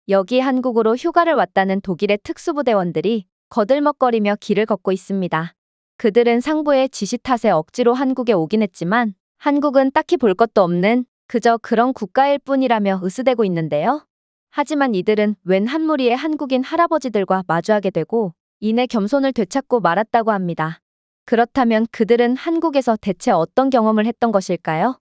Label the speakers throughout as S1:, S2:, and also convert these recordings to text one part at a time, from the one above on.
S1: 여기 한국으로 휴가를 왔다는 독일의 특수부대원들이 거들먹거리며 길을 걷고 있습니다. 그들은 상부의 지시 탓에 억지로 한국에 오긴 했지만 한국은 딱히 볼 것도 없는 그저 그런 국가일 뿐이라며 으스대고 있는데요. 하지만 이들은 웬 한 무리의 한국인 할아버지들과 마주하게 되고 이내 겸손을 되찾고 말았다고 합니다. 그렇다면 그들은 한국에서 대체 어떤 경험을 했던 것일까요?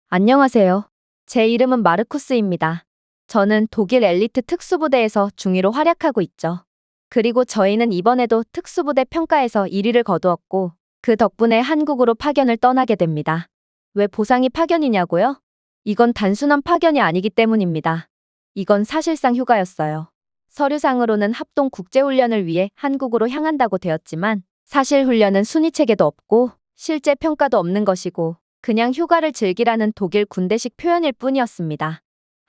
S1: 안녕하세요. 제 이름은 마르쿠스입니다. 저는 독일 엘리트 특수부대에서 중위로 활약하고 있죠. 그리고 저희는 이번에도 특수부대 평가에서 1위를 거두었고 그 덕분에 한국으로 파견을 떠나게 됩니다. 왜 보상이 파견이냐고요? 이건 단순한 파견이 아니기 때문입니다. 이건 사실상 휴가였어요. 서류상으로는 합동 국제훈련을 위해 한국으로 향한다고 되었지만 사실 훈련은 순위체계도 없고 실제 평가도 없는 것이고 그냥 휴가를 즐기라는 독일 군대식 표현일 뿐이었습니다.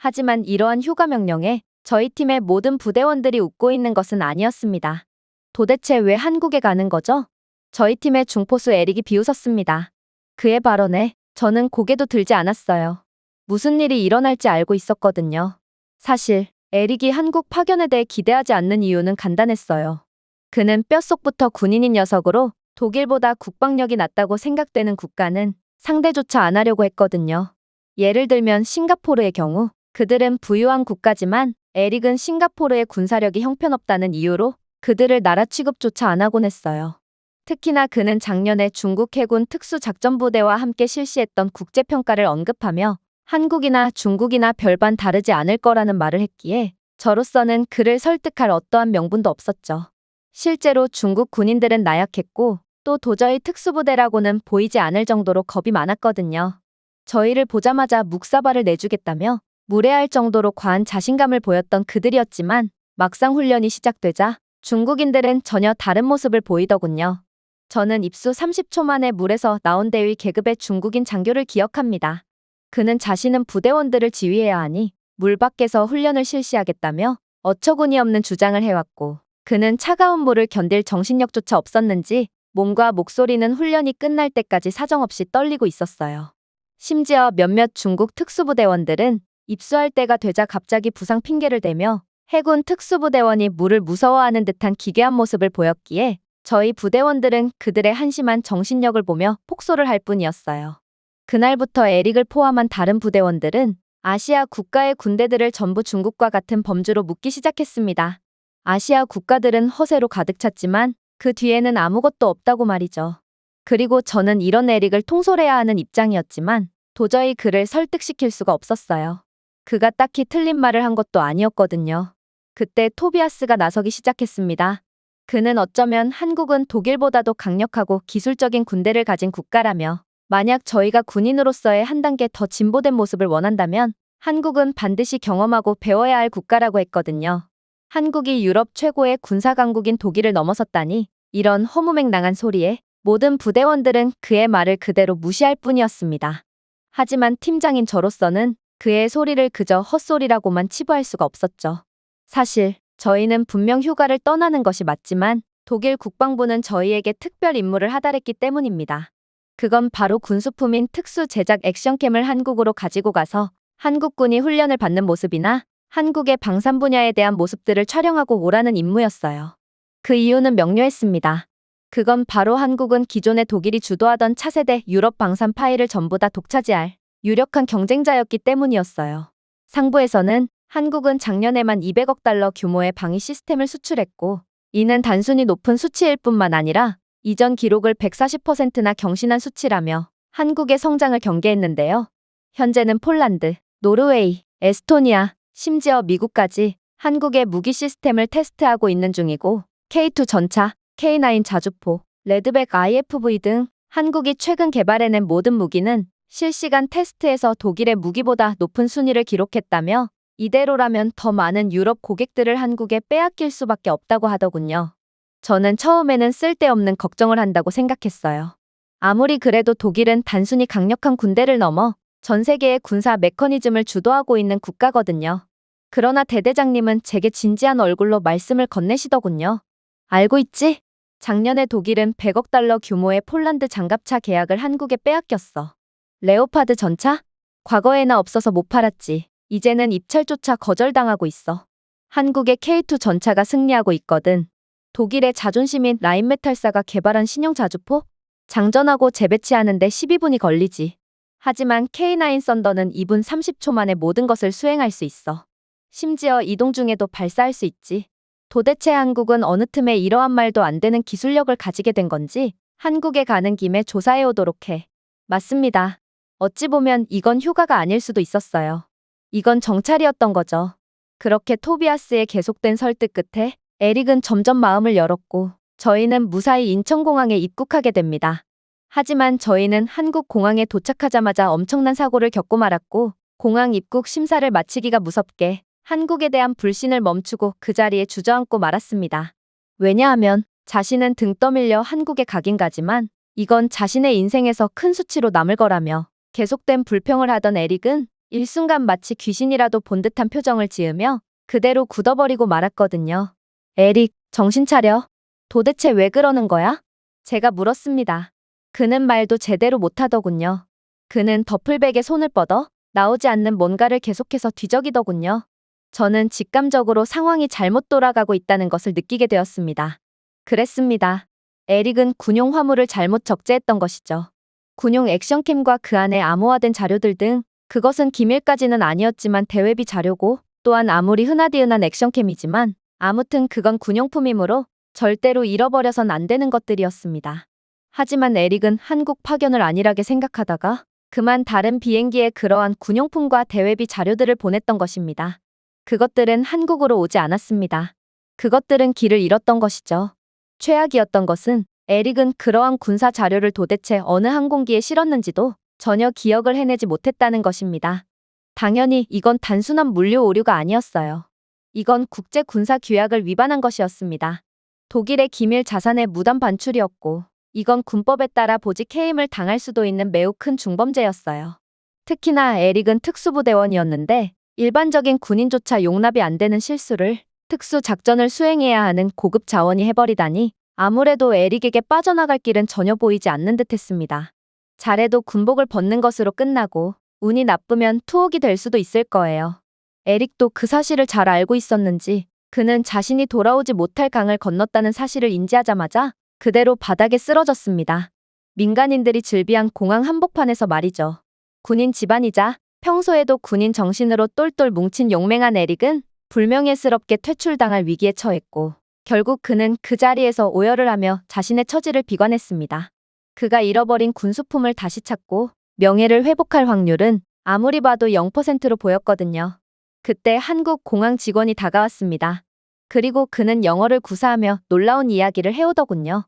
S1: 하지만 이러한 휴가 명령에 저희 팀의 모든 부대원들이 웃고 있는 것은 아니었습니다. 도대체 왜 한국에 가는 거죠? 저희 팀의 중포수 에릭이 비웃었습니다. 그의 발언에 저는 고개도 들지 않았어요. 무슨 일이 일어날지 알고 있었거든요. 사실 에릭이 한국 파견에 대해 기대하지 않는 이유는 간단했어요. 그는 뼛속부터 군인인 녀석으로 독일보다 국방력이 낮다고 생각되는 국가는 상대조차 안 하려고 했거든요. 예를 들면 싱가포르의 경우 그들은 부유한 국가지만 에릭은 싱가포르의 군사력이 형편없다는 이유로 그들을 나라 취급조차 안 하곤 했어요. 특히나 그는 작년에 중국 해군 특수작전부대와 함께 실시했던 국제평가를 언급하며 한국이나 중국이나 별반 다르지 않을 거라는 말을 했기에 저로서는 그를 설득할 어떠한 명분도 없었죠. 실제로 중국 군인들은 나약했고 또 도저히 특수부대라고는 보이지 않을 정도로 겁이 많았거든요. 저희를 보자마자 묵사발을 내주겠다며 무례할 정도로 과한 자신감을 보였던 그들이었지만 막상 훈련이 시작되자 중국인들은 전혀 다른 모습을 보이더군요. 저는 입수 30초 만에 물에서 나온 대위 계급의 중국인 장교를 기억합니다. 그는 자신은 부대원들을 지휘해야 하니 물 밖에서 훈련을 실시하겠다며 어처구니 없는 주장을 해왔고 그는 차가운 물을 견딜 정신력조차 없었는지 몸과 목소리는 훈련이 끝날 때까지 사정없이 떨리고 있었어요. 심지어 몇몇 중국 특수부대원들은 입수할 때가 되자 갑자기 부상 핑계를 대며 해군 특수부대원이 물을 무서워하는 듯한 기괴한 모습을 보였기에 저희 부대원들은 그들의 한심한 정신력을 보며 폭소를 할 뿐이었어요. 그날부터 에릭을 포함한 다른 부대원들은 아시아 국가의 군대들을 전부 중국과 같은 범주로 묻기 시작했습니다. 아시아 국가들은 허세로 가득 찼지만 그 뒤에는 아무것도 없다고 말이죠. 그리고 저는 이런 에릭을 통솔해야 하는 입장이었지만 도저히 그를 설득시킬 수가 없었어요. 그가 딱히 틀린 말을 한 것도 아니었거든요. 그때 토비아스가 나서기 시작했습니다. 그는 어쩌면 한국은 독일보다도 강력하고 기술적인 군대를 가진 국가라며 만약 저희가 군인으로서의 한 단계 더 진보된 모습을 원한다면 한국은 반드시 경험하고 배워야 할 국가라고 했거든요. 한국이 유럽 최고의 군사 강국인 독일을 넘어섰다니 이런 허무맹랑한 소리에 모든 부대원들은 그의 말을 그대로 무시할 뿐이었습니다. 하지만 팀장인 저로서는 그의 소리를 그저 헛소리라고만 치부할 수가 없었죠. 사실 저희는 분명 휴가를 떠나는 것이 맞지만 독일 국방부는 저희에게 특별 임무를 하달했기 때문입니다. 그건 바로 군수품인 특수 제작 액션캠을 한국으로 가지고 가서 한국군이 훈련을 받는 모습이나 한국의 방산 분야에 대한 모습들을 촬영하고 오라는 임무였어요. 그 이유는 명료했습니다. 그건 바로 한국은 기존의 독일이 주도하던 차세대 유럽 방산 파일을 전부 다 독차지할 유력한 경쟁자였기 때문이었어요. 상부에서는 한국은 작년에만 200억 달러 규모의 방위 시스템을 수출했고 이는 단순히 높은 수치일 뿐만 아니라 이전 기록을 140%나 경신한 수치라며 한국의 성장을 경계했는데요. 현재는 폴란드, 노르웨이, 에스토니아, 심지어 미국까지 한국의 무기 시스템을 테스트하고 있는 중이고 K2 전차, K9 자주포, 레드백 IFV 등 한국이 최근 개발해낸 모든 무기는 실시간 테스트에서 독일의 무기보다 높은 순위를 기록했다며 이대로라면 더 많은 유럽 고객들을 한국에 빼앗길 수밖에 없다고 하더군요. 저는 처음에는 쓸데없는 걱정을 한다고 생각했어요. 아무리 그래도 독일은 단순히 강력한 군대를 넘어 전 세계의 군사 메커니즘을 주도하고 있는 국가거든요. 그러나 대대장님은 제게 진지한 얼굴로 말씀을 건네시더군요. 알고 있지? 작년에 독일은 100억 달러 규모의 폴란드 장갑차 계약을 한국에 빼앗겼어. 레오파드 전차? 과거에나 없어서 못 팔았지. 이제는 입찰조차 거절당하고 있어. 한국의 K2 전차가 승리하고 있거든. 독일의 자존심인 라인메탈사가 개발한 신형 자주포? 장전하고 재배치하는데 12분이 걸리지. 하지만 K9 썬더는 2분 30초 만에 모든 것을 수행할 수 있어. 심지어 이동 중에도 발사할 수 있지. 도대체 한국은 어느 틈에 이러한 말도 안 되는 기술력을 가지게 된 건지 한국에 가는 김에 조사해 오도록 해. 맞습니다. 어찌 보면 이건 휴가가 아닐 수도 있었어요. 이건 정찰이었던 거죠. 그렇게 토비아스의 계속된 설득 끝에 에릭은 점점 마음을 열었고 저희는 무사히 인천공항에 입국하게 됩니다. 하지만 저희는 한국 공항에 도착하자마자 엄청난 사고를 겪고 말았고 공항 입국 심사를 마치기가 무섭게 한국에 대한 불신을 멈추고 그 자리에 주저앉고 말았습니다. 왜냐하면 자신은 등 떠밀려 한국에 가긴 가지만 이건 자신의 인생에서 큰 수치로 남을 거라며 계속된 불평을 하던 에릭은 일순간 마치 귀신이라도 본 듯한 표정을 지으며 그대로 굳어버리고 말았거든요. 에릭, 정신 차려. 도대체 왜 그러는 거야? 제가 물었습니다. 그는 말도 제대로 못하더군요. 그는 더플백에 손을 뻗어 나오지 않는 뭔가를 계속해서 뒤적이더군요. 저는 직감적으로 상황이 잘못 돌아가고 있다는 것을 느끼게 되었습니다. 그랬습니다. 에릭은 군용 화물을 잘못 적재했던 것이죠. 군용 액션캠과 그 안에 암호화된 자료들 등 그것은 기밀까지는 아니었지만 대외비 자료고 또한 아무리 흔하디흔한 액션캠이지만 아무튼 그건 군용품이므로 절대로 잃어버려선 안 되는 것들이었습니다. 하지만 에릭은 한국 파견을 안일하게 생각하다가 그만 다른 비행기에 그러한 군용품과 대외비 자료들을 보냈던 것입니다. 그것들은 한국으로 오지 않았습니다. 그것들은 길을 잃었던 것이죠. 최악이었던 것은 에릭은 그러한 군사 자료를 도대체 어느 항공기에 실었는지도 전혀 기억을 해내지 못했다는 것입니다. 당연히 이건 단순한 물류 오류가 아니었어요. 이건 국제 군사 규약을 위반한 것이었습니다. 독일의 기밀 자산의 무단 반출이었고 이건 군법에 따라 보직 해임을 당할 수도 있는 매우 큰 중범죄였어요. 특히나 에릭은 특수부대원이었는데 일반적인 군인조차 용납이 안 되는 실수를 특수 작전을 수행해야 하는 고급 자원이 해버리다니 아무래도 에릭에게 빠져나갈 길은 전혀 보이지 않는 듯했습니다. 잘해도 군복을 벗는 것으로 끝나고 운이 나쁘면 투옥이 될 수도 있을 거예요. 에릭도 그 사실을 잘 알고 있었는지 그는 자신이 돌아오지 못할 강을 건넜다는 사실을 인지하자마자 그대로 바닥에 쓰러졌습니다. 민간인들이 즐비한 공항 한복판에서 말이죠. 군인 집안이자 평소에도 군인 정신으로 똘똘 뭉친 용맹한 에릭은 불명예스럽게 퇴출당할 위기에 처했고 결국 그는 그 자리에서 오열을 하며 자신의 처지를 비관했습니다. 그가 잃어버린 군수품을 다시 찾고 명예를 회복할 확률은 아무리 봐도 0%로 보였거든요. 그때 한국 공항 직원이 다가왔습니다. 그리고 그는 영어를 구사하며 놀라운 이야기를 해오더군요.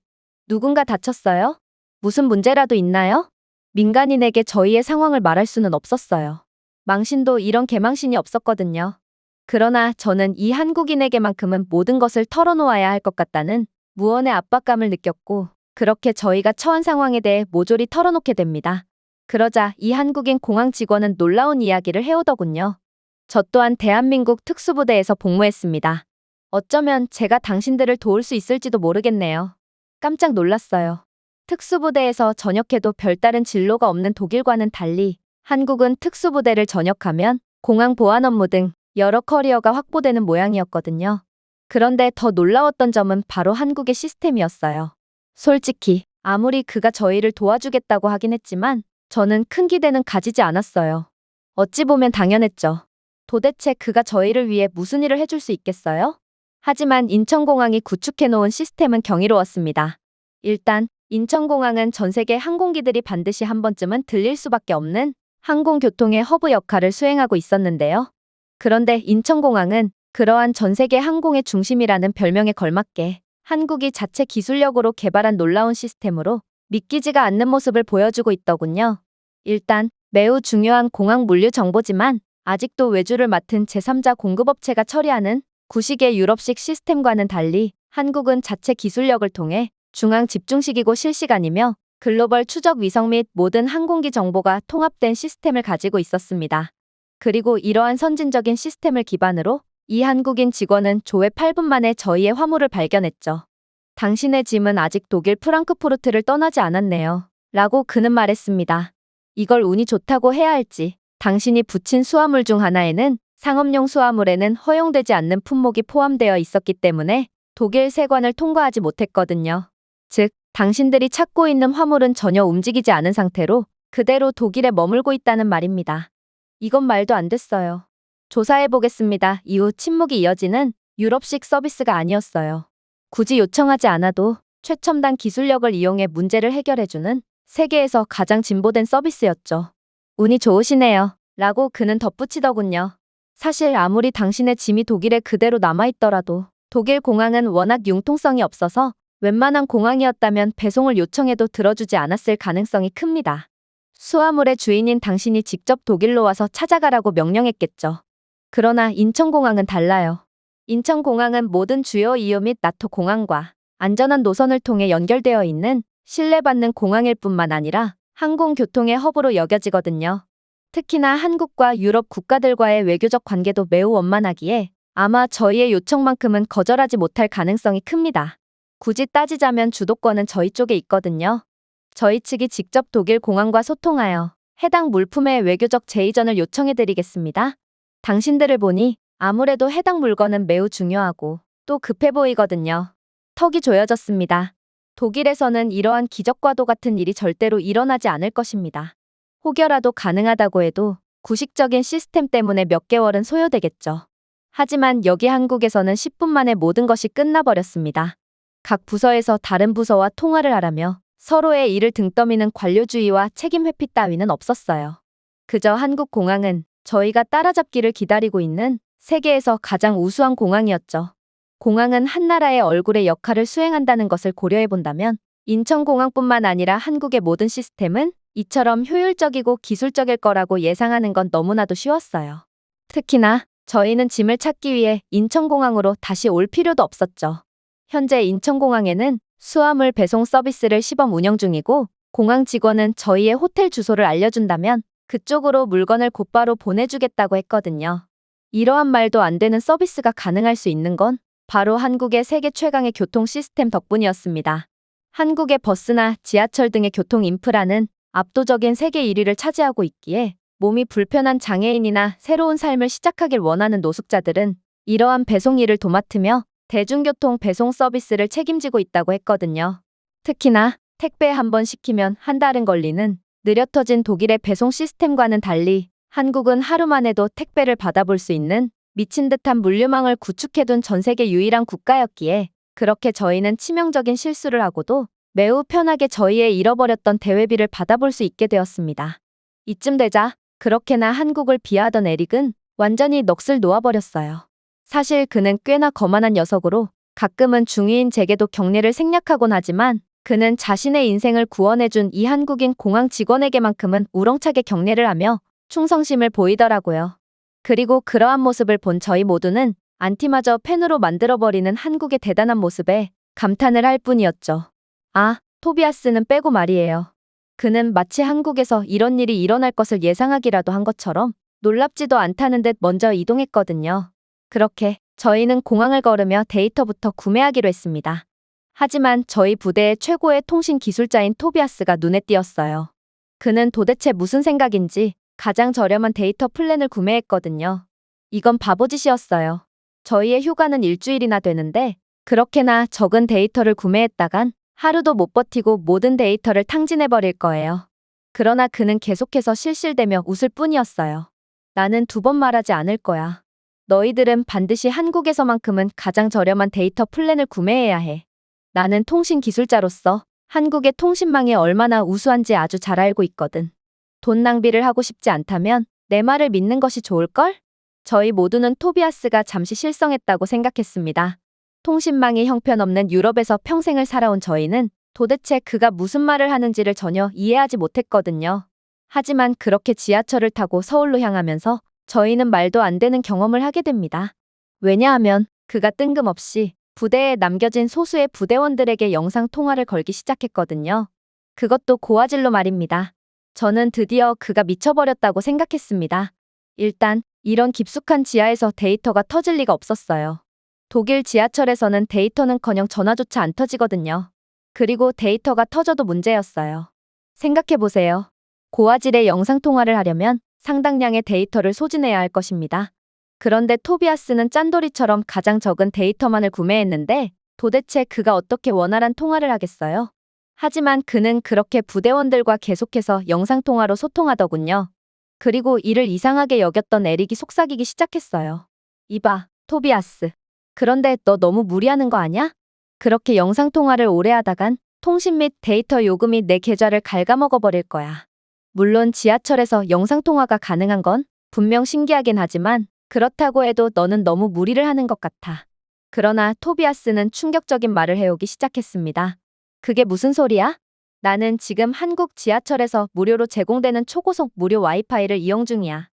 S1: 누군가 다쳤어요? 무슨 문제라도 있나요? 민간인에게 저희의 상황을 말할 수는 없었어요. 망신도 이런 개망신이 없었거든요. 그러나 저는 이 한국인에게만큼은 모든 것을 털어놓아야 할 것 같다는 무언의 압박감을 느꼈고 그렇게 저희가 처한 상황에 대해 모조리 털어놓게 됩니다. 그러자 이 한국인 공항 직원은 놀라운 이야기를 해오더군요. 저 또한 대한민국 특수부대에서 복무했습니다. 어쩌면 제가 당신들을 도울 수 있을지도 모르겠네요. 깜짝 놀랐어요. 특수부대에서 전역해도 별다른 진로가 없는 독일과는 달리 한국은 특수부대를 전역하면 공항 보안 업무 등 여러 커리어가 확보되는 모양이었거든요. 그런데 더 놀라웠던 점은 바로 한국의 시스템이었어요. 솔직히 아무리 그가 저희를 도와주겠다고 하긴 했지만 저는 큰 기대는 가지지 않았어요. 어찌 보면 당연했죠. 도대체 그가 저희를 위해 무슨 일을 해줄 수 있겠어요? 하지만 인천공항이 구축해놓은 시스템은 경이로웠습니다. 일단 인천공항은 전 세계 항공기들이 반드시 한 번쯤은 들릴 수밖에 없는 항공교통의 허브 역할을 수행하고 있었는데요. 그런데 인천공항은 그러한 전 세계 항공의 중심이라는 별명에 걸맞게 한국이 자체 기술력으로 개발한 놀라운 시스템으로 믿기지가 않는 모습을 보여주고 있더군요. 일단 매우 중요한 공항 물류 정보지만 아직도 외주를 맡은 제3자 공급업체가 처리하는 구식의 유럽식 시스템과는 달리 한국은 자체 기술력을 통해 중앙 집중식이고 실시간이며 글로벌 추적 위성 및 모든 항공기 정보가 통합된 시스템을 가지고 있었습니다. 그리고 이러한 선진적인 시스템을 기반으로 이 한국인 직원은 조회 8분 만에 저희의 화물을 발견했죠. 당신의 짐은 아직 독일 프랑크푸르트를 떠나지 않았네요. 라고 그는 말했습니다. 이걸 운이 좋다고 해야 할지 당신이 붙인 수화물 중 하나에는 상업용 수화물에는 허용되지 않는 품목이 포함되어 있었기 때문에 독일 세관을 통과하지 못했거든요. 즉, 당신들이 찾고 있는 화물은 전혀 움직이지 않은 상태로 그대로 독일에 머물고 있다는 말입니다. 이건 말도 안 됐어요. 조사해보겠습니다. 이후 침묵이 이어지는 유럽식 서비스가 아니었어요. 굳이 요청하지 않아도 최첨단 기술력을 이용해 문제를 해결해주는 세계에서 가장 진보된 서비스였죠. 운이 좋으시네요. 라고 그는 덧붙이더군요. 사실 아무리 당신의 짐이 독일에 그대로 남아있더라도 독일 공항은 워낙 융통성이 없어서 웬만한 공항이었다면 배송을 요청해도 들어주지 않았을 가능성이 큽니다. 수화물의 주인인 당신이 직접 독일로 와서 찾아가라고 명령했겠죠. 그러나 인천공항은 달라요. 인천공항은 모든 주요 EU 및 나토 공항과 안전한 노선을 통해 연결되어 있는 신뢰받는 공항일 뿐만 아니라 항공교통의 허브로 여겨지거든요. 특히나 한국과 유럽 국가들과의 외교적 관계도 매우 원만하기에 아마 저희의 요청만큼은 거절하지 못할 가능성이 큽니다. 굳이 따지자면 주도권은 저희 쪽에 있거든요. 저희 측이 직접 독일 공항과 소통하여 해당 물품의 외교적 재이전을 요청해드리겠습니다. 당신들을 보니 아무래도 해당 물건은 매우 중요하고 또 급해 보이거든요. 턱이 조여졌습니다. 독일에서는 이러한 기적과도 같은 일이 절대로 일어나지 않을 것입니다. 혹여라도 가능하다고 해도 구식적인 시스템 때문에 몇 개월은 소요되겠죠. 하지만 여기 한국에서는 10분 만에 모든 것이 끝나버렸습니다. 각 부서에서 다른 부서와 통화를 하라며 서로의 일을 등떠미는 관료주의와 책임 회피 따위는 없었어요. 그저 한국 공항은 저희가 따라잡기를 기다리고 있는 세계에서 가장 우수한 공항이었죠. 공항은 한 나라의 얼굴의 역할을 수행한다는 것을 고려해본다면 인천공항뿐만 아니라 한국의 모든 시스템은 이처럼 효율적이고 기술적일 거라고 예상하는 건 너무나도 쉬웠어요. 특히나 저희는 짐을 찾기 위해 인천공항으로 다시 올 필요도 없었죠. 현재 인천공항에는 수화물 배송 서비스를 시범 운영 중이고 공항 직원은 저희의 호텔 주소를 알려준다면 그쪽으로 물건을 곧바로 보내주겠다고 했거든요. 이러한 말도 안 되는 서비스가 가능할 수 있는 건 바로 한국의 세계 최강의 교통 시스템 덕분이었습니다. 한국의 버스나 지하철 등의 교통 인프라는 압도적인 세계 1위를 차지하고 있기에 몸이 불편한 장애인이나 새로운 삶을 시작하길 원하는 노숙자들은 이러한 배송 일을 도맡으며 대중교통 배송 서비스를 책임지고 있다고 했거든요. 특히나 택배 한 번 시키면 한 달은 걸리는 느려터진 독일의 배송 시스템과는 달리 한국은 하루 만에도 택배를 받아볼 수 있는 미친 듯한 물류망을 구축해둔 전 세계 유일한 국가였기에 그렇게 저희는 치명적인 실수를 하고도 매우 편하게 저희의 잃어버렸던 대회비를 받아볼 수 있게 되었습니다. 이쯤 되자 그렇게나 한국을 비하하던 에릭은 완전히 넋을 놓아버렸어요. 사실 그는 꽤나 거만한 녀석으로 가끔은 중위인 제게도 경례를 생략하곤 하지만 그는 자신의 인생을 구원해준 이 한국인 공항 직원에게만큼은 우렁차게 경례를 하며 충성심을 보이더라고요. 그리고 그러한 모습을 본 저희 모두는 안티마저 팬으로 만들어버리는 한국의 대단한 모습에 감탄을 할 뿐이었죠. 아, 토비아스는 빼고 말이에요. 그는 마치 한국에서 이런 일이 일어날 것을 예상하기라도 한 것처럼 놀랍지도 않다는 듯 먼저 이동했거든요. 그렇게 저희는 공항을 걸으며 데이터부터 구매하기로 했습니다. 하지만 저희 부대의 최고의 통신 기술자인 토비아스가 눈에 띄었어요. 그는 도대체 무슨 생각인지 가장 저렴한 데이터 플랜을 구매했거든요. 이건 바보짓이었어요. 저희의 휴가는 일주일이나 되는데 그렇게나 적은 데이터를 구매했다간 하루도 못 버티고 모든 데이터를 탕진해버릴 거예요. 그러나 그는 계속해서 실실대며 웃을 뿐이었어요. 나는 2번 말하지 않을 거야. 너희들은 반드시 한국에서만큼은 가장 저렴한 데이터 플랜을 구매해야 해. 나는 통신 기술자로서 한국의 통신망이 얼마나 우수한지 아주 잘 알고 있거든. 돈 낭비를 하고 싶지 않다면 내 말을 믿는 것이 좋을걸? 저희 모두는 토비아스가 잠시 실성했다고 생각했습니다. 통신망이 형편없는 유럽에서 평생을 살아온 저희는 도대체 그가 무슨 말을 하는지를 전혀 이해하지 못했거든요. 하지만 그렇게 지하철을 타고 서울로 향하면서 저희는 말도 안 되는 경험을 하게 됩니다. 왜냐하면 그가 뜬금없이 부대에 남겨진 소수의 부대원들에게 영상 통화를 걸기 시작했거든요. 그것도 고화질로 말입니다. 저는 드디어 그가 미쳐버렸다고 생각했습니다. 일단 이런 깊숙한 지하에서 데이터가 터질 리가 없었어요. 독일 지하철에서는 데이터는커녕 전화조차 안 터지거든요. 그리고 데이터가 터져도 문제였어요. 생각해보세요. 고화질의 영상통화를 하려면 상당량의 데이터를 소진해야 할 것입니다. 그런데 토비아스는 짠돌이처럼 가장 적은 데이터만을 구매했는데 도대체 그가 어떻게 원활한 통화를 하겠어요? 하지만 그는 그렇게 부대원들과 계속해서 영상통화로 소통하더군요. 그리고 이를 이상하게 여겼던 에릭이 속삭이기 시작했어요. 이봐, 토비아스. 그런데 너 너무 무리하는 거 아냐? 그렇게 영상통화를 오래 하다간 통신 및 데이터 요금이 내 계좌를 갉아먹어버릴 거야. 물론 지하철에서 영상통화가 가능한 건 분명 신기하긴 하지만 그렇다고 해도 너는 너무 무리를 하는 것 같아. 그러나 토비아스는 충격적인 말을 해오기 시작했습니다. 그게 무슨 소리야? 나는 지금 한국 지하철에서 무료로 제공되는 초고속 무료 와이파이를 이용 중이야.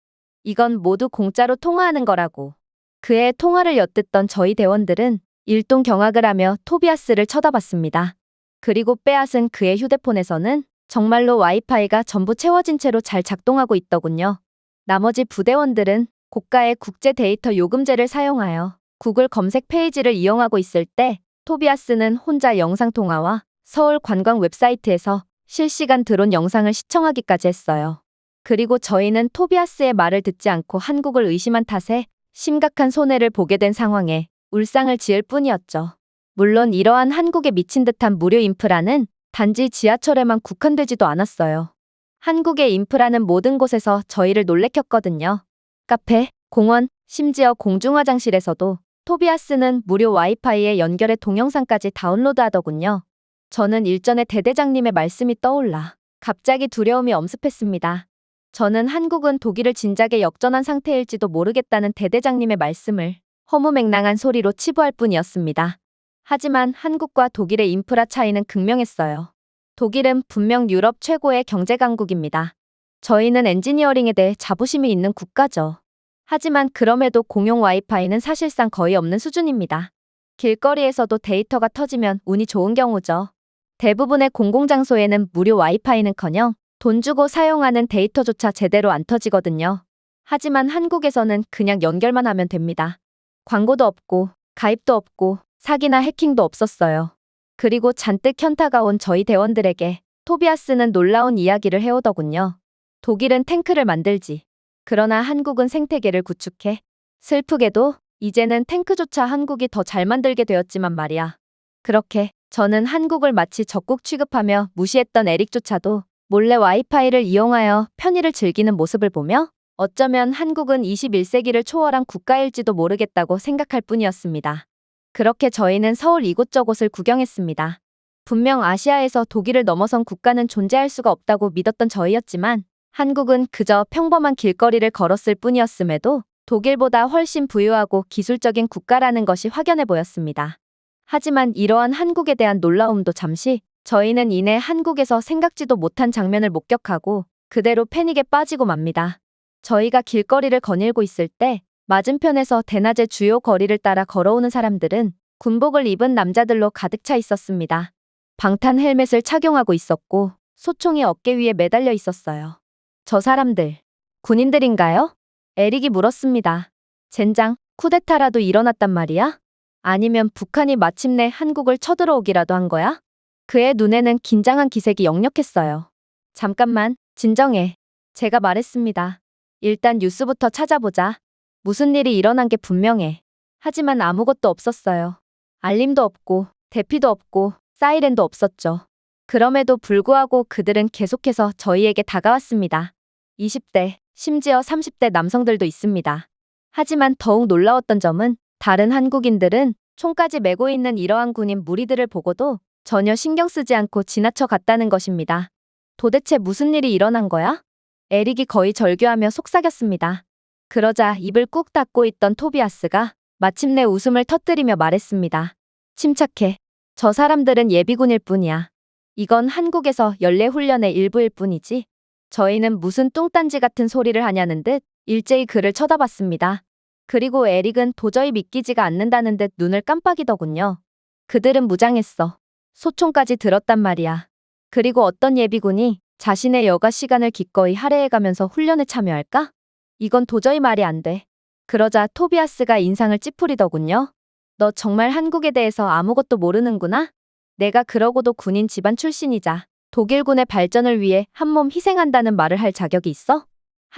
S1: 이건 모두 공짜로 통화하는 거라고. 그의 통화를 엿듣던 저희 대원들은 일동경악을 하며 토비아스를 쳐다봤습니다. 그리고 빼앗은 그의 휴대폰에서는 정말로 와이파이가 전부 채워진 채로 잘 작동하고 있더군요. 나머지 부대원들은 고가의 국제 데이터 요금제를 사용하여 구글 검색 페이지를 이용하고 있을 때 토비아스는 혼자 영상통화와 서울 관광 웹사이트에서 실시간 드론 영상을 시청하기까지 했어요. 그리고 저희는 토비아스의 말을 듣지 않고 한국을 의심한 탓에 심각한 손해를 보게 된 상황에 울상을 지을 뿐이었죠. 물론 이러한 한국에 미친 듯한 무료 인프라는 단지 지하철에만 국한되지도 않았어요. 한국의 인프라는 모든 곳에서 저희를 놀래켰거든요. 카페, 공원, 심지어 공중화장실에서도 토비아스는 무료 와이파이에 연결해 동영상까지 다운로드하더군요. 저는 일전에 대대장님의 말씀이 떠올라 갑자기 두려움이 엄습했습니다. 저는 한국은 독일을 진작에 역전한 상태일지도 모르겠다는 대대장님의 말씀을 허무맹랑한 소리로 치부할 뿐이었습니다. 하지만 한국과 독일의 인프라 차이는 극명했어요. 독일은 분명 유럽 최고의 경제 강국입니다. 저희는 엔지니어링에 대해 자부심이 있는 국가죠. 하지만 그럼에도 공용 와이파이는 사실상 거의 없는 수준입니다. 길거리에서도 데이터가 터지면 운이 좋은 경우죠. 대부분의 공공장소에는 무료 와이파이는커녕 돈 주고 사용하는 데이터조차 제대로 안 터지거든요. 하지만 한국에서는 그냥 연결만 하면 됩니다. 광고도 없고 가입도 없고 사기나 해킹도 없었어요. 그리고 잔뜩 현타가 온 저희 대원들에게 토비아스는 놀라운 이야기를 해오더군요. 독일은 탱크를 만들지. 그러나 한국은 생태계를 구축해. 슬프게도 이제는 탱크조차 한국이 더 잘 만들게 되었지만 말이야. 그렇게 저는 한국을 마치 적국 취급하며 무시했던 에릭조차도 몰래 와이파이를 이용하여 편의를 즐기는 모습을 보며 어쩌면 한국은 21세기를 초월한 국가일지도 모르겠다고 생각할 뿐이었습니다. 그렇게 저희는 서울 이곳저곳을 구경했습니다. 분명 아시아에서 독일을 넘어선 국가는 존재할 수가 없다고 믿었던 저희였지만 한국은 그저 평범한 길거리를 걸었을 뿐이었음에도 독일보다 훨씬 부유하고 기술적인 국가라는 것이 확연해 보였습니다. 하지만 이러한 한국에 대한 놀라움도 잠시 저희는 이내 한국에서 생각지도 못한 장면을 목격하고 그대로 패닉에 빠지고 맙니다. 저희가 길거리를 거닐고 있을 때 맞은편에서 대낮에 주요 거리를 따라 걸어오는 사람들은 군복을 입은 남자들로 가득 차 있었습니다. 방탄 헬멧을 착용하고 있었고 소총이 어깨 위에 매달려 있었어요. 저 사람들, 군인들인가요? 에릭이 물었습니다. 젠장, 쿠데타라도 일어났단 말이야? 아니면 북한이 마침내 한국을 쳐들어오기라도 한 거야? 그의 눈에는 긴장한 기색이 역력했어요. 잠깐만, 진정해. 제가 말했습니다. 일단 뉴스부터 찾아보자. 무슨 일이 일어난 게 분명해. 하지만 아무것도 없었어요. 알림도 없고, 대피도 없고, 사이렌도 없었죠. 그럼에도 불구하고 그들은 계속해서 저희에게 다가왔습니다. 20대, 심지어 30대 남성들도 있습니다. 하지만 더욱 놀라웠던 점은 다른 한국인들은 총까지 메고 있는 이러한 군인 무리들을 보고도 전혀 신경 쓰지 않고 지나쳐 갔다는 것입니다. 도대체 무슨 일이 일어난 거야? 에릭이 거의 절규하며 속삭였습니다. 그러자 입을 꾹 닫고 있던 토비아스가 마침내 웃음을 터뜨리며 말했습니다. 침착해. 저 사람들은 예비군일 뿐이야. 이건 한국에서 연례훈련의 일부일 뿐이지. 저희는 무슨 뚱딴지 같은 소리를 하냐는 듯 일제히 그를 쳐다봤습니다. 그리고 에릭은 도저히 믿기지가 않는다는 듯 눈을 깜빡이더군요. 그들은 무장했어. 소총까지 들었단 말이야. 그리고 어떤 예비군이 자신의 여가 시간을 기꺼이 할애해가면서 훈련에 참여할까? 이건 도저히 말이 안 돼. 그러자 토비아스가 인상을 찌푸리더군요. 너 정말 한국에 대해서 아무것도 모르는구나? 내가 그러고도 군인 집안 출신이자 독일군의 발전을 위해 한몸 희생한다는 말을 할 자격이 있어?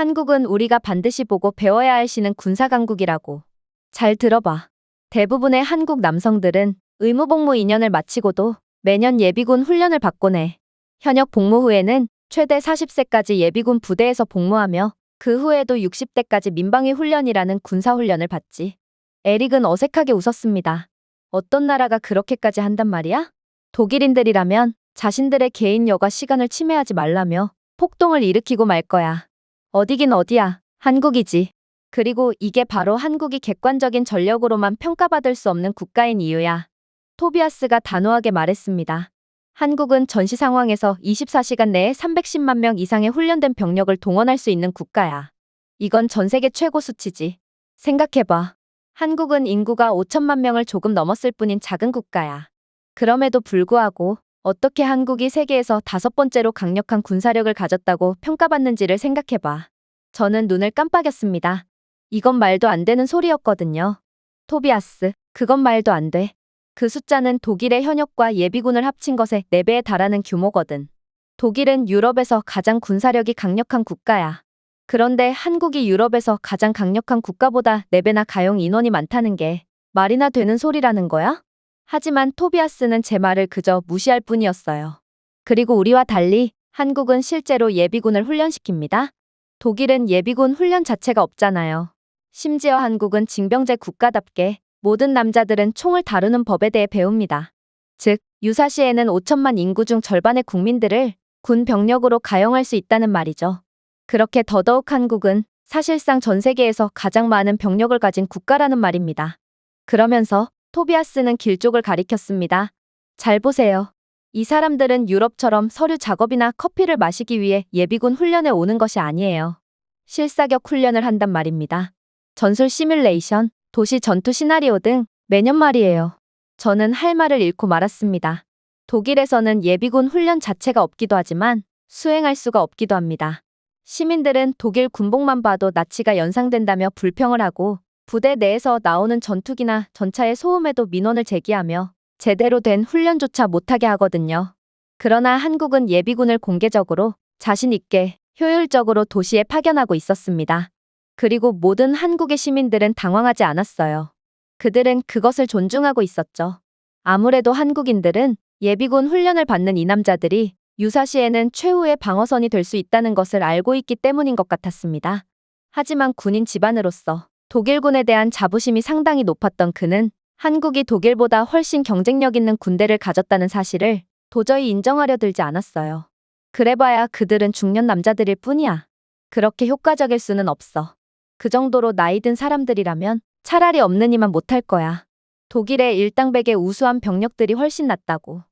S1: 한국은 우리가 반드시 보고 배워야 할 시는 군사강국이라고. 잘 들어봐. 대부분의 한국 남성들은 의무복무 2년을 마치고도 매년 예비군 훈련을 받곤 해. 현역 복무 후에는 최대 40세까지 예비군 부대에서 복무하며 그 후에도 60대까지 민방위 훈련이라는 군사훈련을 받지. 에릭은 어색하게 웃었습니다. 어떤 나라가 그렇게까지 한단 말이야? 독일인들이라면 자신들의 개인 여가 시간을 침해하지 말라며 폭동을 일으키고 말 거야. 어디긴 어디야. 한국이지. 그리고 이게 바로 한국이 객관적인 전력으로만 평가받을 수 없는 국가인 이유야. 토비아스가 단호하게 말했습니다. 한국은 전시 상황에서 24시간 내에 310만 명 이상의 훈련된 병력을 동원할 수 있는 국가야. 이건 전 세계 최고 수치지. 생각해봐. 한국은 인구가 5천만 명을 조금 넘었을 뿐인 작은 국가야. 그럼에도 불구하고 어떻게 한국이 세계에서 5번째로 강력한 군사력을 가졌다고 평가받는지를 생각해봐. 저는 눈을 깜빡였습니다. 이건 말도 안 되는 소리였거든요. 토비아스, 그건 말도 안 돼. 그 숫자는 독일의 현역과 예비군을 합친 것의 4배에 달하는 규모거든. 독일은 유럽에서 가장 군사력이 강력한 국가야. 그런데 한국이 유럽에서 가장 강력한 국가보다 4배나 가용 인원이 많다는 게 말이나 되는 소리라는 거야? 하지만 토비아스는 제 말을 그저 무시할 뿐이었어요. 그리고 우리와 달리 한국은 실제로 예비군을 훈련시킵니다. 독일은 예비군 훈련 자체가 없잖아요. 심지어 한국은 징병제 국가답게 모든 남자들은 총을 다루는 법에 대해 배웁니다. 즉, 유사시에는 5천만 인구 중 절반의 국민들을 군 병력으로 가용할 수 있다는 말이죠. 그렇게 더더욱 한국은 사실상 전 세계에서 가장 많은 병력을 가진 국가라는 말입니다. 그러면서 토비아스는 길쪽을 가리켰습니다. 잘 보세요. 이 사람들은 유럽처럼 서류 작업이나 커피를 마시기 위해 예비군 훈련에 오는 것이 아니에요. 실사격 훈련을 한단 말입니다. 전술 시뮬레이션, 도시 전투 시나리오 등 매년 말이에요. 저는 할 말을 잃고 말았습니다. 독일에서는 예비군 훈련 자체가 없기도 하지만 수행할 수가 없기도 합니다. 시민들은 독일 군복만 봐도 나치가 연상된다며 불평을 하고 부대 내에서 나오는 전투기나 전차의 소음에도 민원을 제기하며 제대로 된 훈련조차 못하게 하거든요. 그러나 한국은 예비군을 공개적으로 자신 있게 효율적으로 도시에 파견하고 있었습니다. 그리고 모든 한국의 시민들은 당황하지 않았어요. 그들은 그것을 존중하고 있었죠. 아무래도 한국인들은 예비군 훈련을 받는 이 남자들이 유사시에는 최후의 방어선이 될 수 있다는 것을 알고 있기 때문인 것 같았습니다. 하지만 군인 집안으로서 독일군에 대한 자부심이 상당히 높았던 그는 한국이 독일보다 훨씬 경쟁력 있는 군대를 가졌다는 사실을 도저히 인정하려 들지 않았어요. 그래봐야 그들은 중년 남자들일 뿐이야. 그렇게 효과적일 수는 없어. 그 정도로 나이 든 사람들이라면 차라리 없는 이만 못할 거야. 독일의 일당백의 우수한 병력들이 훨씬 낫다고.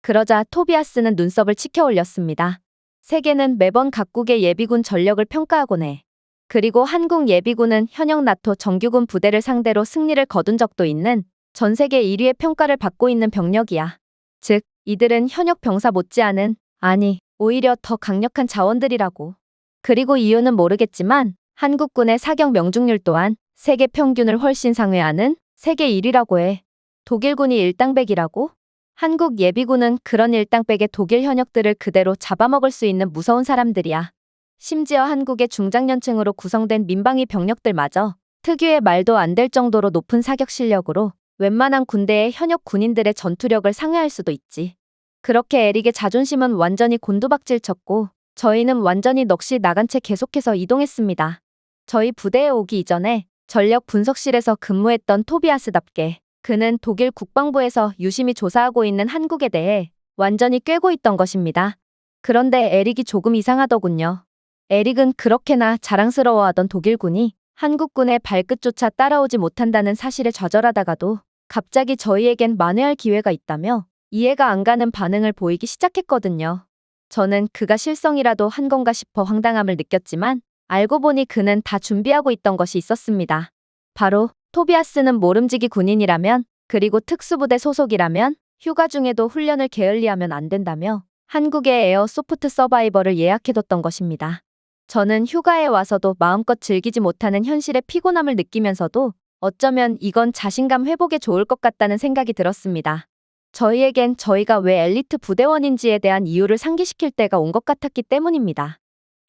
S1: 그러자 토비아스는 눈썹을 치켜 올렸습니다. 세계는 매번 각국의 예비군 전력을 평가하곤 해. 그리고 한국 예비군은 현역 나토 정규군 부대를 상대로 승리를 거둔 적도 있는 전 세계 1위의 평가를 받고 있는 병력이야. 즉, 이들은 현역 병사 못지않은, 아니, 오히려 더 강력한 자원들이라고. 그리고 이유는 모르겠지만 한국군의 사격 명중률 또한 세계 평균을 훨씬 상회하는 세계 1위라고 해. 독일군이 일당백이라고? 한국 예비군은 그런 일당백의 독일 현역들을 그대로 잡아먹을 수 있는 무서운 사람들이야. 심지어 한국의 중장년층으로 구성된 민방위 병력들마저 특유의 말도 안 될 정도로 높은 사격 실력으로 웬만한 군대의 현역 군인들의 전투력을 상회할 수도 있지. 그렇게 에릭의 자존심은 완전히 곤두박질 쳤고 저희는 완전히 넋이 나간 채 계속해서 이동했습니다. 저희 부대에 오기 이전에 전력 분석실에서 근무했던 토비아스답게 그는 독일 국방부에서 유심히 조사하고 있는 한국에 대해 완전히 꿰고 있던 것입니다. 그런데 에릭이 조금 이상하더군요. 에릭은 그렇게나 자랑스러워하던 독일군이 한국군의 발끝조차 따라오지 못한다는 사실에 좌절하다가도 갑자기 저희에겐 만회할 기회가 있다며 이해가 안 가는 반응을 보이기 시작했거든요. 저는 그가 실성이라도 한 건가 싶어 황당함을 느꼈지만 알고 보니 그는 다 준비하고 있던 것이 있었습니다. 바로 토비아스는 모름지기 군인이라면 그리고 특수부대 소속이라면 휴가 중에도 훈련을 게을리하면 안 된다며 한국의 에어 소프트 서바이벌을 예약해뒀던 것입니다. 저는 휴가에 와서도 마음껏 즐기지 못하는 현실의 피곤함을 느끼면서도 어쩌면 이건 자신감 회복에 좋을 것 같다는 생각이 들었습니다. 저희에겐 저희가 왜 엘리트 부대원인지에 대한 이유를 상기시킬 때가 온 것 같았기 때문입니다.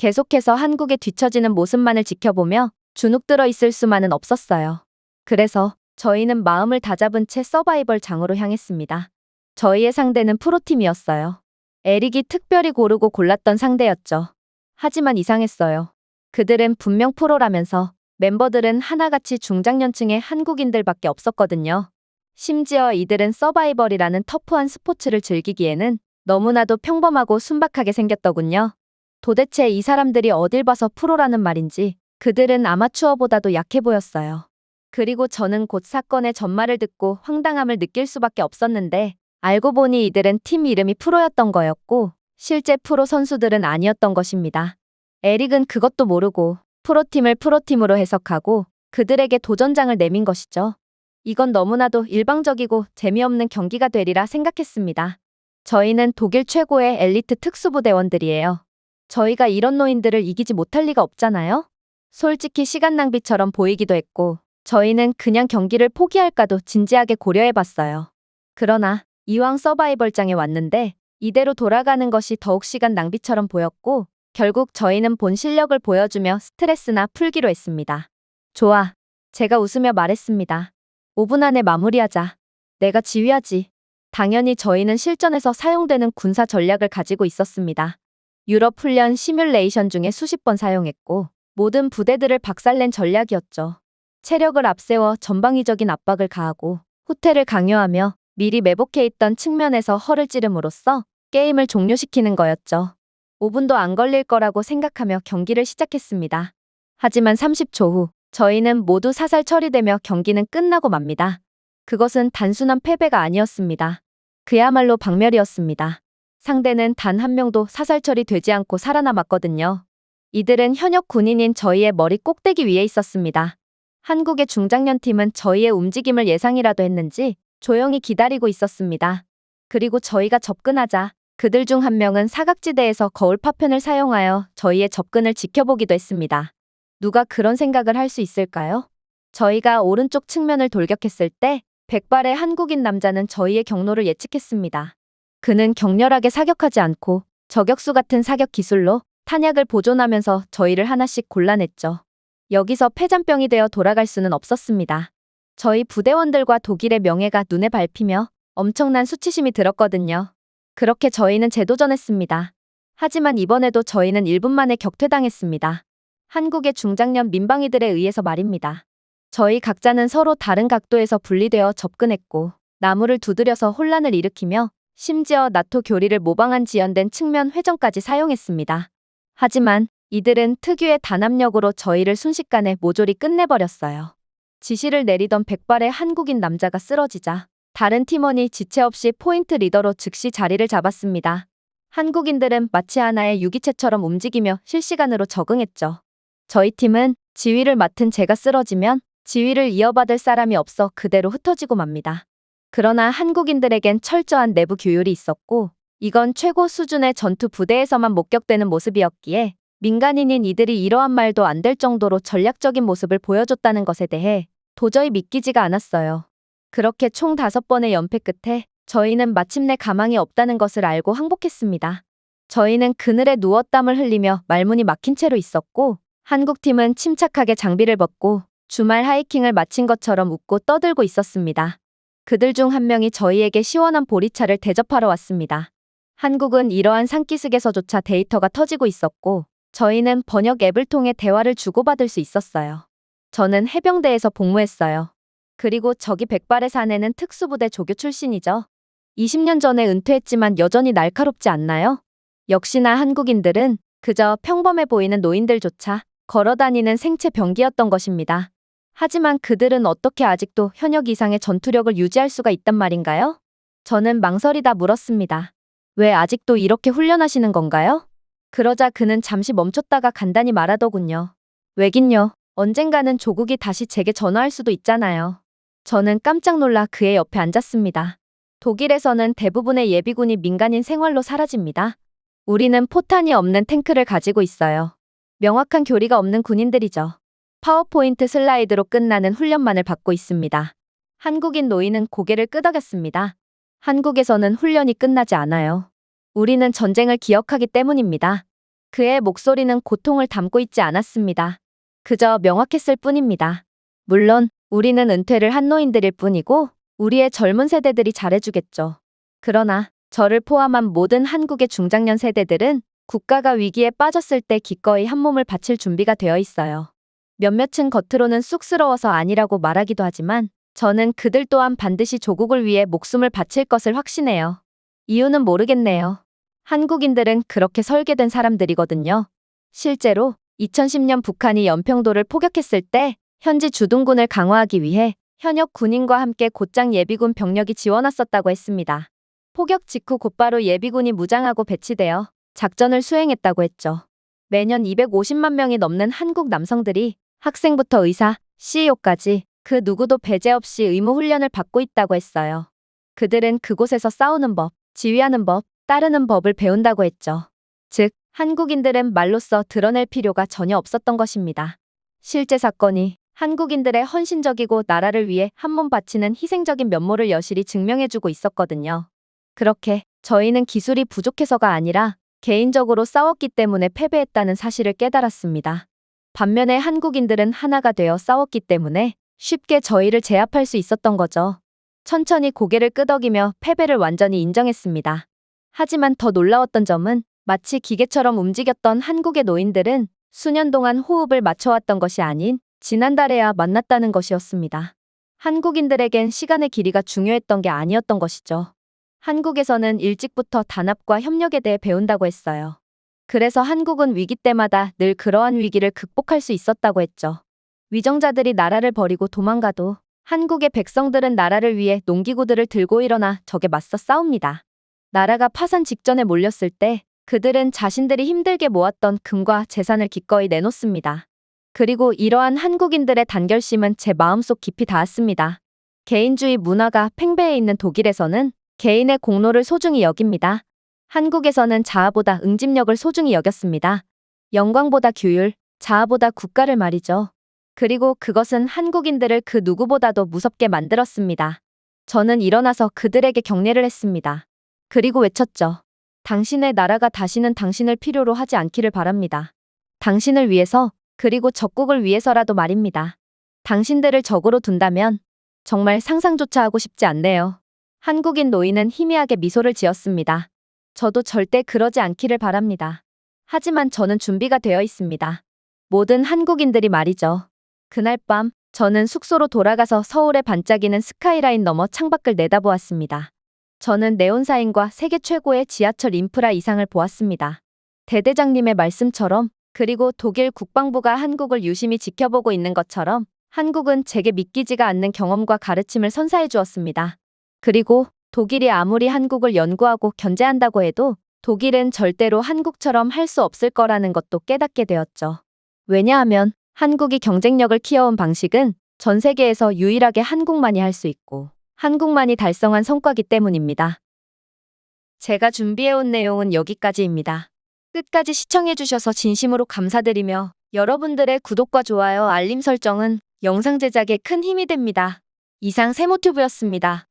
S1: 계속해서 한국에 뒤처지는 모습만을 지켜보며 주눅들어 있을 수만은 없었어요. 그래서 저희는 마음을 다잡은 채 서바이벌 장으로 향했습니다. 저희의 상대는 프로팀이었어요. 에릭이 특별히 고르고 골랐던 상대였죠. 하지만 이상했어요. 그들은 분명 프로라면서 멤버들은 하나같이 중장년층의 한국인들밖에 없었거든요. 심지어 이들은 서바이벌이라는 터프한 스포츠를 즐기기에는 너무나도 평범하고 순박하게 생겼더군요. 도대체 이 사람들이 어딜 봐서 프로라는 말인지 그들은 아마추어보다도 약해 보였어요. 그리고 저는 곧 사건의 전말을 듣고 황당함을 느낄 수밖에 없었는데 알고 보니 이들은 팀 이름이 프로였던 거였고 실제 프로 선수들은 아니었던 것입니다. 에릭은 그것도 모르고 프로팀을 프로팀으로 해석하고 그들에게 도전장을 내민 것이죠. 이건 너무나도 일방적이고 재미없는 경기가 되리라 생각했습니다. 저희는 독일 최고의 엘리트 특수부대원들이에요. 저희가 이런 노인들을 이기지 못할 리가 없잖아요? 솔직히 시간 낭비처럼 보이기도 했고 저희는 그냥 경기를 포기할까도 진지하게 고려해봤어요. 그러나 이왕 서바이벌장에 왔는데 이대로 돌아가는 것이 더욱 시간 낭비처럼 보였고 결국 저희는 본 실력을 보여주며 스트레스나 풀기로 했습니다. 좋아. 제가 웃으며 말했습니다. 5분 안에 마무리하자. 내가 지휘하지. 당연히 저희는 실전에서 사용되는 군사 전략을 가지고 있었습니다. 유럽 훈련 시뮬레이션 중에 수십 번 사용했고 모든 부대들을 박살낸 전략이었죠. 체력을 앞세워 전방위적인 압박을 가하고 후퇴를 강요하며 미리 매복해 있던 측면에서 허를 찌름으로써 게임을 종료시키는 거였죠. 5분도 안 걸릴 거라고 생각하며 경기를 시작했습니다. 하지만 30초 후 저희는 모두 사살 처리되며 경기는 끝나고 맙니다. 그것은 단순한 패배가 아니었습니다. 그야말로 박멸이었습니다. 상대는 단 한 명도 사살 처리되지 않고 살아남았거든요. 이들은 현역 군인인 저희의 머리 꼭대기 위에 있었습니다. 한국의 중장년 팀은 저희의 움직임을 예상이라도 했는지 조용히 기다리고 있었습니다. 그리고 저희가 접근하자 그들 중 한 명은 사각지대에서 거울 파편을 사용하여 저희의 접근을 지켜보기도 했습니다. 누가 그런 생각을 할 수 있을까요? 저희가 오른쪽 측면을 돌격했을 때 백발의 한국인 남자는 저희의 경로를 예측했습니다. 그는 격렬하게 사격하지 않고 저격수 같은 사격 기술로 탄약을 보존하면서 저희를 하나씩 골라냈죠. 여기서 패잔병이 되어 돌아갈 수는 없었습니다. 저희 부대원들과 독일의 명예가 눈에 밟히며 엄청난 수치심이 들었거든요. 그렇게 저희는 재도전했습니다. 하지만 이번에도 저희는 1분 만에 격퇴당했습니다. 한국의 중장년 민방위들에 의해서 말입니다. 저희 각자는 서로 다른 각도에서 분리되어 접근했고 나무를 두드려서 혼란을 일으키며 심지어 나토 교리를 모방한 지연된 측면 회전까지 사용했습니다. 하지만 이들은 특유의 단합력으로 저희를 순식간에 모조리 끝내버렸어요. 지시를 내리던 백발의 한국인 남자가 쓰러지자 다른 팀원이 지체 없이 포인트 리더로 즉시 자리를 잡았습니다. 한국인들은 마치 하나의 유기체처럼 움직이며 실시간으로 적응했죠. 저희 팀은 지휘를 맡은 제가 쓰러지면 지휘를 이어받을 사람이 없어 그대로 흩어지고 맙니다. 그러나 한국인들에겐 철저한 내부 규율이 있었고 이건 최고 수준의 전투 부대에서만 목격되는 모습이었기에 민간인인 이들이 이러한 말도 안 될 정도로 전략적인 모습을 보여줬다는 것에 대해 도저히 믿기지가 않았어요. 그렇게 총 5번의 연패 끝에 저희는 마침내 가망이 없다는 것을 알고 항복했습니다. 저희는 그늘에 누워 땀을 흘리며 말문이 막힌 채로 있었고 한국팀은 침착하게 장비를 벗고 주말 하이킹을 마친 것처럼 웃고 떠들고 있었습니다. 그들 중 한 명이 저희에게 시원한 보리차를 대접하러 왔습니다. 한국은 이러한 산기슭에서조차 데이터가 터지고 있었고 저희는 번역 앱을 통해 대화를 주고받을 수 있었어요. 저는 해병대에서 복무했어요. 그리고 저기 백발의 사내는 특수부대 조교 출신이죠. 20년 전에 은퇴했지만 여전히 날카롭지 않나요? 역시나 한국인들은 그저 평범해 보이는 노인들조차 걸어다니는 생체 병기였던 것입니다. 하지만 그들은 어떻게 아직도 현역 이상의 전투력을 유지할 수가 있단 말인가요? 저는 망설이다 물었습니다. 왜 아직도 이렇게 훈련하시는 건가요? 그러자 그는 잠시 멈췄다가 간단히 말하더군요. 왜긴요. 언젠가는 조국이 다시 제게 전화할 수도 있잖아요. 저는 깜짝 놀라 그의 옆에 앉았습니다. 독일에서는 대부분의 예비군이 민간인 생활로 사라집니다. 우리는 포탄이 없는 탱크를 가지고 있어요. 명확한 교리가 없는 군인들이죠. 파워포인트 슬라이드로 끝나는 훈련만을 받고 있습니다. 한국인 노인은 고개를 끄덕였습니다. 한국에서는 훈련이 끝나지 않아요. 우리는 전쟁을 기억하기 때문입니다. 그의 목소리는 고통을 담고 있지 않았습니다. 그저 명확했을 뿐입니다. 물론 우리는 은퇴를 한 노인들일 뿐이고 우리의 젊은 세대들이 잘해주겠죠. 그러나 저를 포함한 모든 한국의 중장년 세대들은 국가가 위기에 빠졌을 때 기꺼이 한 몸을 바칠 준비가 되어 있어요. 몇몇은 겉으로는 쑥스러워서 아니라고 말하기도 하지만 저는 그들 또한 반드시 조국을 위해 목숨을 바칠 것을 확신해요. 이유는 모르겠네요. 한국인들은 그렇게 설계된 사람들이거든요. 실제로 2010년 북한이 연평도를 포격했을 때 현지 주둔군을 강화하기 위해 현역 군인과 함께 곧장 예비군 병력이 지원왔었다고 했습니다. 포격 직후 곧바로 예비군이 무장하고 배치되어 작전을 수행했다고 했죠. 매년 250만 명이 넘는 한국 남성들이 학생부터 의사, CEO까지 그 누구도 배제 없이 의무 훈련을 받고 있다고 했어요. 그들은 그곳에서 싸우는 법, 지휘하는 법, 따르는 법을 배운다고 했죠. 즉, 한국인들은 말로써 드러낼 필요가 전혀 없었던 것입니다. 실제 사건이 한국인들의 헌신적이고 나라를 위해 한 몸 바치는 희생적인 면모를 여실히 증명해주고 있었거든요. 그렇게 저희는 기술이 부족해서가 아니라 개인적으로 싸웠기 때문에 패배했다는 사실을 깨달았습니다. 반면에 한국인들은 하나가 되어 싸웠기 때문에 쉽게 저희를 제압할 수 있었던 거죠. 천천히 고개를 끄덕이며 패배를 완전히 인정했습니다. 하지만 더 놀라웠던 점은 마치 기계처럼 움직였던 한국의 노인들은 수년 동안 호흡을 맞춰왔던 것이 아닌 지난달에야 만났다는 것이었습니다. 한국인들에겐 시간의 길이가 중요했던 게 아니었던 것이죠. 한국에서는 일찍부터 단합과 협력에 대해 배운다고 했어요. 그래서 한국은 위기 때마다 늘 그러한 위기를 극복할 수 있었다고 했죠. 위정자들이 나라를 버리고 도망가도 한국의 백성들은 나라를 위해 농기구들을 들고 일어나 적에 맞서 싸웁니다. 나라가 파산 직전에 몰렸을 때 그들은 자신들이 힘들게 모았던 금과 재산을 기꺼이 내놓습니다. 그리고 이러한 한국인들의 단결심은 제 마음속 깊이 닿았습니다. 개인주의 문화가 팽배해 있는 독일에서는 개인의 공로를 소중히 여깁니다. 한국에서는 자아보다 응집력을 소중히 여겼습니다. 영광보다 규율, 자아보다 국가를 말이죠. 그리고 그것은 한국인들을 그 누구보다도 무섭게 만들었습니다. 저는 일어나서 그들에게 격려를 했습니다. 그리고 외쳤죠. 당신의 나라가 다시는 당신을 필요로 하지 않기를 바랍니다. 당신을 위해서, 그리고 적국을 위해서라도 말입니다. 당신들을 적으로 둔다면 정말 상상조차 하고 싶지 않네요. 한국인 노인은 희미하게 미소를 지었습니다. 저도 절대 그러지 않기를 바랍니다. 하지만 저는 준비가 되어 있습니다. 모든 한국인들이 말이죠. 그날 밤 저는 숙소로 돌아가서 서울의 반짝이는 스카이라인 너머 창밖을 내다보았습니다. 저는 네온사인과 세계 최고의 지하철 인프라 이상을 보았습니다. 대대장님의 말씀처럼, 그리고 독일 국방부가 한국을 유심히 지켜보고 있는 것처럼 한국은 제게 믿기지가 않는 경험과 가르침을 선사해 주었습니다. 그리고 독일이 아무리 한국을 연구하고 견제한다고 해도 독일은 절대로 한국처럼 할 수 없을 거라는 것도 깨닫게 되었죠. 왜냐하면 한국이 경쟁력을 키워온 방식은 전 세계에서 유일하게 한국만이 할 수 있고 한국만이 달성한 성과기 때문입니다. 제가 준비해온 내용은 여기까지입니다. 끝까지 시청해주셔서 진심으로 감사드리며 여러분들의 구독과 좋아요, 알림 설정은 영상 제작에 큰 힘이 됩니다. 이상 세모튜브였습니다.